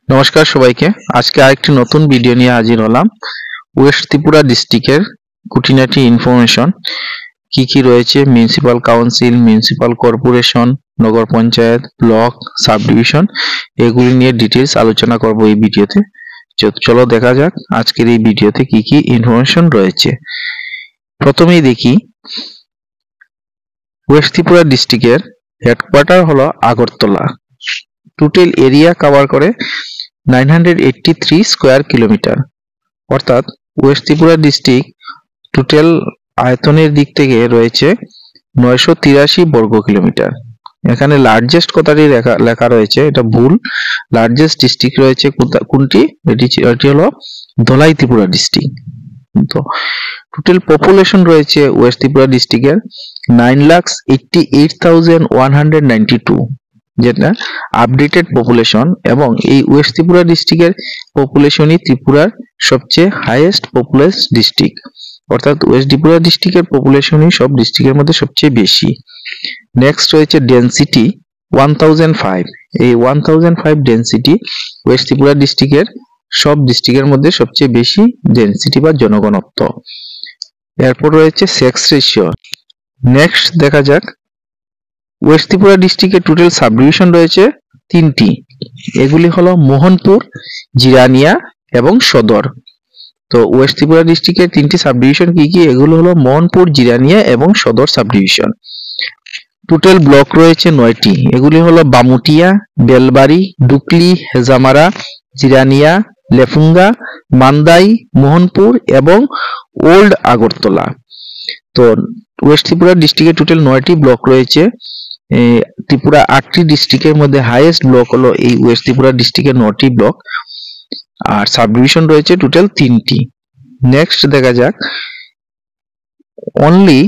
নমস্কার সবাইকে। আজকে আরেকটি নতুন ভিডিও নিয়ে হাজির হলাম। ওয়েস্ট ত্রিপুরা ডিস্ট্রিক্টের খুঁটিনাটি ইনফরমেশন কি কি রয়েছে, মিউনিসিপাল কাউন্সিল, মিউনিসিপাল কর্পোরেশন, নগর পঞ্চায়েত, ব্লক, সাব ডিভিশন, এগুলি নিয়ে ডিটেলস আলোচনা করব এই ভিডিওতে। চলো দেখা যাক আজকের এই ভিডিওতে কি কি ইনফরমেশন রয়েছে। প্রথমেই দেখি, ওয়েস্ট ত্রিপুরা ডিস্ট্রিক্টের হেডকোয়ার্টার হলো আগরতলা। টোটাল এরিয়া কভার করে 983 স্কোয়ার কিলোমিটার, অর্থাৎ ওয়েস্ট ত্রিপুরা ডিস্ট্রিক্ট টোটাল আয়তনের দিক থেকে রয়েছে 983 বর্গ কিলোমিটার। এখানে লার্জেস্ট কথাটি লেখা রয়েছে, এটা ভুল। লার্জেস্ট ডিস্ট্রিক্ট রয়েছে কোনটি? এটি হলো ধলাই ত্রিপুরা ডিস্ট্রিক্ট। তো টোটাল পপুলেশন রয়েছে ওয়েস্ট ত্রিপুরা ডিস্ট্রিক্টের 9,88,192, যেটা আপডেটেড পপুলেশন, এবং এই ওয়েস্ট ত্রিপুরা ডিস্ট্রিক্টের পপুলেশনই ত্রিপুরার সবচেয়ে হাইয়েস্ট পপুলেস ডিস্ট্রিক্ট, অর্থাৎ ওয়েস্ট ত্রিপুরা ডিস্ট্রিক্টের পপুলেশনই সব ডিস্ট্রিক্টের মধ্যে সবচেয়ে বেশি। নেক্সট রয়েছে ডেনসিটি 1005। এই 1005 ডেনসিটি ওয়েস্ট ত্রিপুরা ডিস্ট্রিক্টের সব ডিস্ট্রিক্টের মধ্যে সবচেয়ে বেশি ডেনসিটি বা জনঘনত্ব। এরপর রয়েছে সেক্স রেশিও। নেক্সট দেখা যাক, ওয়েস্ট ত্রিপুরা ডিস্ট্রিক্টের টোটাল সাব ডিভিশন রয়েছে 3টি। এগুলি হলো মোহনপুর, জিরানিয়া এবং সদর। তো ওয়েস্ট ত্রিপুরা ডিস্ট্রিক্টের 3টি সাব ডিভিশন কি কি? এগুলো হলো মোহনপুর, জিরানিয়া এবং সদর সাব ডিভিশন। টোটাল ব্লক রয়েছে 9টি। এগুলি হলো বামুটিয়া, বেলবাড়ি, ডুকলি, হেজামারা, জিরানিয়া, লেফুঙ্গা, মান্দাই, মোহনপুর এবং ওল্ড আগরতলা। তো ওয়েস্ট ত্রিপুরা ডিস্ট্রিক্টে টোটাল 9টি ব্লক রয়েছে। ত্রিপুরা 8টি ডিস্ট্রিক্টের মধ্যে হাইয়েস্ট ব্লক হলো এই ওয়েস্ট ত্রিপুরা ডিস্ট্রিক্টের 9টি ব্লক, আর সাব ডিভিশন রয়েছে টোটাল 3টি। নেক্সট দেখা যাক, only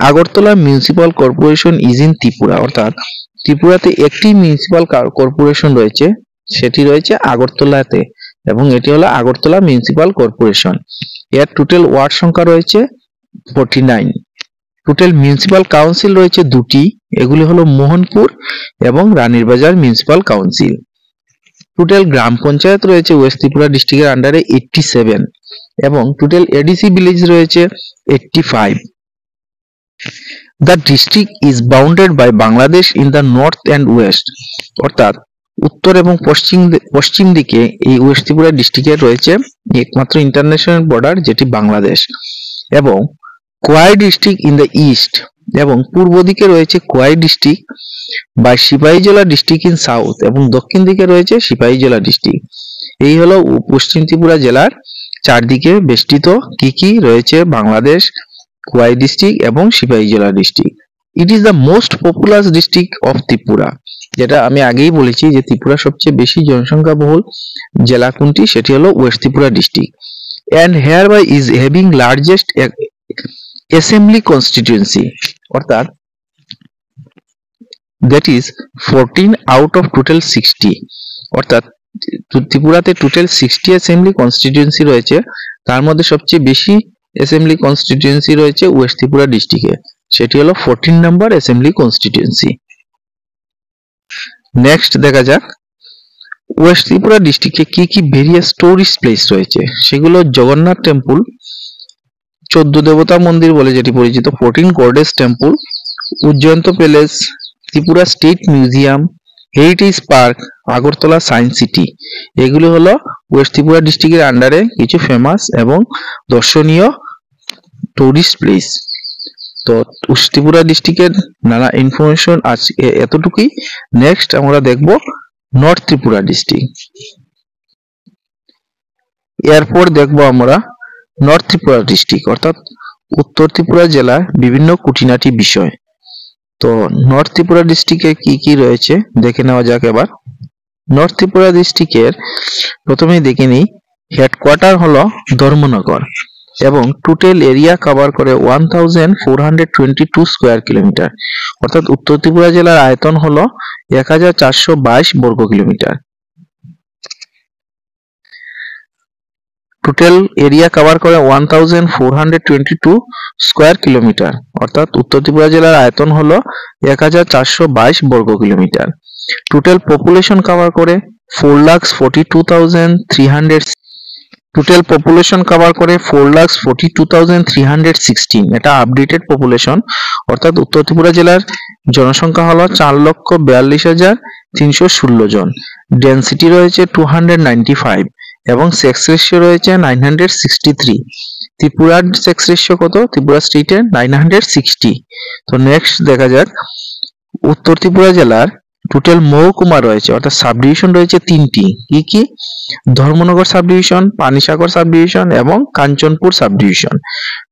Agartala municipal corporation is in Tripura, অর্থাৎ ত্রিপুরাতে একটি মিউনিসিপাল কর্পোরেশন রয়েছে, সেটি রয়েছে আগরতলাতে, এবং এটি হলো আগরতলা মিউনিসিপাল কর্পোরেশন। এর টোটাল ওয়ার্ড সংখ্যা রয়েছে 49। টোটাল মিউনিসিপাল কাউন্সিল রয়েছে 2টি। এগুলি হলো মোহনপুর এবং রানীরবাজার মিউনিসিপাল কাউন্সিল। টোটাল গ্রাম পঞ্চায়েত রয়েছে ওয়েস্ট ত্রিপুরা ডিস্ট্রিক্টের আন্ডারে 87, এবং টোটাল এডিসি ভিলেজ রয়েছে 85। The district is bounded by Bangladesh in the north and west, অর্থাৎ উত্তর এবং পশ্চিম দিকে এই ওয়েস্ট ত্রিপুরা ডিস্ট্রিক্টে রয়েছে একমাত্র ইন্টারন্যাশনাল বর্ডার, যেটি বাংলাদেশ, এবং কোয়াই ডিস্ট্রিক্ট ইন দ্য ইস্ট, এবং পূর্ব দিকে রয়েছে কোয়াই ডিস্ট্রিক্ট বা সিপাহীজলা ডিস্ট্রিক্ট ইন সাউথ, এবং দক্ষিণ দিকে রয়েছে সিপাহীজলা ডিস্ট্রিক্ট। এই হলো পশ্চিম ত্রিপুরা জেলার চারদিকে বেষ্টিত কি কি রয়েছে বাংলাদেশ, কোয়াই ডিস্ট্রিক্ট এবং Sepahijala district. It is the most populous district of Tripura, যেটা আমি আগেই বলেছি যে ত্রিপুরা সবচেয়ে বেশি জনসংখ্যা বহুল জেলা কোনটি, সেটি হলো West Tripura district. and hereby is having largest assembly constituency, অর্থাৎ that is 14 out of total 60, অর্থাৎ ত্রিপুরাতে টোটাল 60 অ্যাসেম্বলি কনস্টিটিউয়েন্সি রয়েছে, তার মধ্যে সবচেয়ে বেশি অ্যাসেম্বলি কনস্টিটিউয়েন্সি রয়েছে ওয়েস্ট ত্রিপুরা ডিস্ট্রিক্টে, সেটি হলো 14 নম্বর অ্যাসেম্বলি কনস্টিটিউয়েন্সি। নেক্সট দেখা যাক, ওয়েস্ট ত্রিপুরা ডিস্ট্রিক্টে কি কি ভেরিয়াস টুরিস্ট প্লেস রয়েছে। সেগুলো জগন্নাথ টেম্পল, 14 দেবতা মন্দির বলে যেটি পরিচিত, 14 goddess temple, Ujjayanta palace, Tripura state museum, heritage park, Agartala science city. এগুলো হলো ওয়েস্ট ত্রিপুরা ডিস্ট্রিক্টের আন্ডারে কিছু ফেমাস এবং দর্শনীয় টুরিস্ট প্লেস। তো ওয়েস্ট ত্রিপুরা ডিস্ট্রিক্টের নানা ইনফরমেশন আজকে এতটুকুই। নেক্সট আমরা দেখব নর্থ ত্রিপুরা ডিস্ট্রিক্ট। এরপর দেখব আমরা নর্থ ত্রিপুরা ডিস্ট্রিক্ট, অর্থাৎ উত্তর ত্রিপুরা জেলার বিভিন্ন খুঁটিনাটি বিষয়। তো নর্থ ত্রিপুরা ডিস্ট্রিক্টে কি কি রয়েছে দেখে নেওয়া যাক এবার। নর্থ ত্রিপুরা ডিস্ট্রিক্টের প্রথমেই দেখে নিই, হেডকোয়ার্টার হলো ধর্মনগর, এবং টোটাল এরিয়া কভার করে 1422 স্কোয়ার কিলোমিটার, অর্থাৎ উত্তর ত্রিপুরা জেলার আয়তন হলো 1422 বর্গ কিলোমিটার। টোটাল এরিয়া কভার করে 1422 স্কোয়ার কিলোমিটার, অর্থাৎ উত্তর ত্রিপুরা জেলার আয়তন হলো 1422 বর্গ কিলোমিটার। টোটাল পপুলেশন কভার করে 4,42,300, টোটাল পপুলেশন কভার করে 4,42,316। এটা আপডেটেড পপুলেশন, অর্থাৎ উত্তর ত্রিপুরা জেলার জনসংখ্যা হলো 4,42,316 জন। ডেন্সিটি রয়েছে 295 এবং সেক্স রেশিও রয়েছে 963। ত্রিপুরার সেক্স রেশিও কত? ত্রিপুরা স্টেটে 960। তো নেক্সট দেখা যাক, উত্তর ত্রিপুরা জেলার টোটাল মহকুমা রয়েছে, অর্থাৎ সাব ডিভিশন রয়েছে 3টি। কি কি? Dharmanagar sub division, Panisagar sub division এবং Kanchanpur sub division.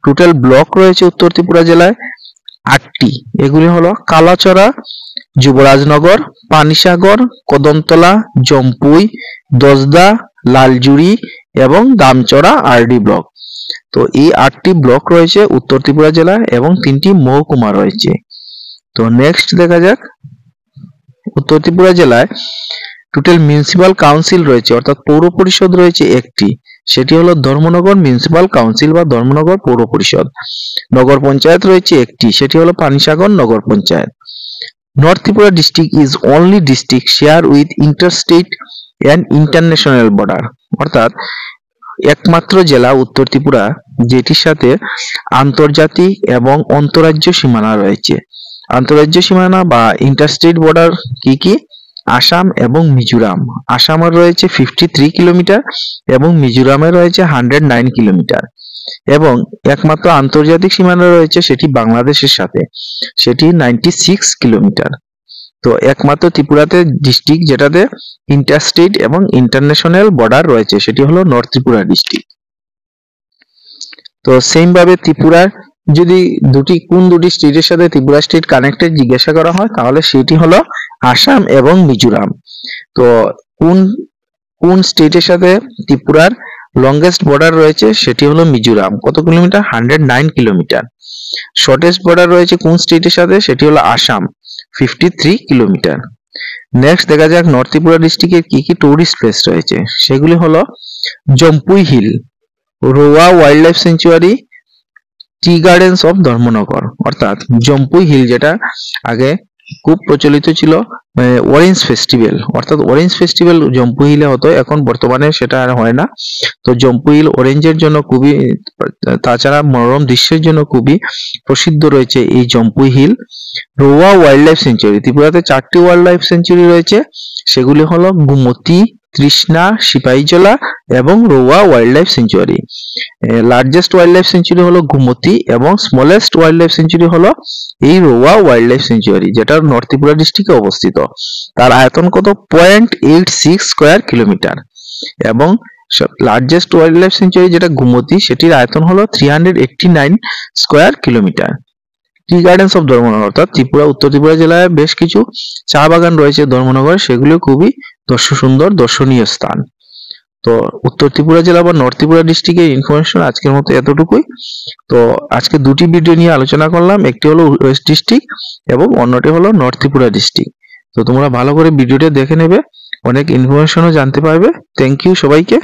Total block রয়েছে উত্তর ত্রিপুরা জেলায় 8টি। এগুলি হলো কালাচড়া, যুবরাজনগর, পানিসাগর, কদমতলা, জম্পুই, দশদা, লালজুড়ি এবং দামচড়া আরডি ব্লক। তো এই 8টি ব্লক রয়েছে উত্তর ত্রিপুরা জেলায় এবং 3টি মহকুমা রয়েছে। তো নেক্সট দেখা যাক, উত্তর ত্রিপুরা জেলায় টোটাল মিউনিসিপাল কাউন্সিল রয়েছে, অর্থাৎ পৌর পরিষদ রয়েছে একটি, সেটি হলো ধর্মনগর মিউনিসিপাল কাউন্সিল বা ধর্মনগর পৌর পরিষদ। নগর পঞ্চায়েত রয়েছে একটি, সেটি হলো Panisagar nagar panchayat. North Tripura district is only district share with interstate and international border, অর্থাৎ একমাত্র জেলা উত্তর ত্রিপুরা যেটির সাথে আন্তর্জাতিক এবং অন্তরাজ্য সীমানা রয়েছে। আন্তরাজ্য সীমানা বা ইন্টারস্টেট বর্ডার কি কি? আসাম এবং মিজোরাম। আসামের রয়েছে 53 কিলোমিটার এবং মিজোরামে রয়েছে 109 কিলোমিটার। এবং একমাত্র আন্তর্জাতিক সীমানা রয়েছে সেটি বাংলাদেশের সাথে, সেটি 96 কিলোমিটার। তো একমাত্র ত্রিপুরাতে ডিস্ট্রিক্ট যেটাতে ইন্টারস্টেট এবং ইন্টারন্যাশনাল বর্ডার রয়েছে সেটি হলো নর্থ ত্রিপুরা ডিস্ট্রিক্ট। তো সেম ভাবে ত্রিপুরার যদি কোন দুটি স্টেটের সাথে ত্রিপুরা স্টেট কানেক্টেড জিজ্ঞাসা করা হয় তাহলে সেটি হলো আসাম এবং মিজোরাম। তো কোন স্টেটের সাথে ত্রিপুরার লংগেস্ট বর্ডার রয়েছে সেটি হলো মিজোরাম। কত কিলোমিটার? 109 কিলোমিটার। শর্টেস্ট বর্ডার রয়েছে কোন স্টেটের সাথে? সেটি হলো আসাম, 53 কিলোমিটার। নেক্সট দেখা যাক নর্থ ত্রিপুরা ডিস্ট্রিক্টের কি কি টুরিস্ট প্লেস রয়েছে, সেগুলি হলো জম্পুই হিল, রোয়া wild life sanctuary, T gardens of Dharmanagar, অর্থাৎ জম্পুই হিল যেটা আগে খুব প্রচলিত ছিল অরেঞ্জ ফেস্টিভ্যাল, অর্থাৎ অরেঞ্জ ফেস্টিভ্যাল জম্পুই হিলে হতো, এখন বর্তমানে সেটা আর হয় না। তো জম্পুই হিল অরেঞ্জের জন্য খুবই, তাছাড়া মনোরম দৃশ্যের জন্য খুবই প্রসিদ্ধ রয়েছে এই জম্পুই হিল। রোয়া ওয়াইল্ড লাইফ স্যাংচুয়ারি, ত্রিপুরাতে 4টি ওয়াইল্ড লাইফ স্যাংচুয়ারি রয়েছে, সেগুলি হলো গুমতি, তৃষ্ণা, সিপাহীজলা এবং রোয়া wild life sanctuary. Largest wild life sanctuary হলো গুমতি এবং স্মলেস্ট ওয়াইল্ড লাইফ স্যাংচুয়ারি হলো এই রোয়া ওয়াইল্ড লাইফ স্যাংচুয়ারি, যেটা নর্থ ত্রিপুরা ডিস্ট্রিক্টে অবস্থিত। তার আয়তন কত? 0.86 স্কয়ার কিলোমিটার। এবং লার্জেস্ট ওয়াইল্ড লাইফ স্যাংচুয়ারি যেটা গুমতি, সেটির আয়তন হলো 389 square kilometre. T gardens of Dharmanagar, অর্থাৎ উত্তর ত্রিপুরা জেলায় বেশ কিছু চা বাগান রয়েছে ধর্মনগরে, সেগুলো খুবই সুন্দর দর্শনীয় স্থান। তো উত্তর ত্রিপুরা জেলা বা নর্থ ত্রিপুরা ডিস্ট্রিক্টের ইনফরমেশন আজকের মতো এতটুকুই। তো আজকে দুটি ভিডিও নিয়ে আলোচনা করলাম, একটি হলো ওয়েস্ট ডিস্ট্রিক্ট এবং অন্যটি হলো নর্থ ত্রিপুরা ডিস্ট্রিক্ট। তো তোমরা ভালো করে ভিডিওটা দেখে নেবে, অনেক ইনফরমেশনও জানতে পারবে। থ্যাংক ইউ সবাইকে।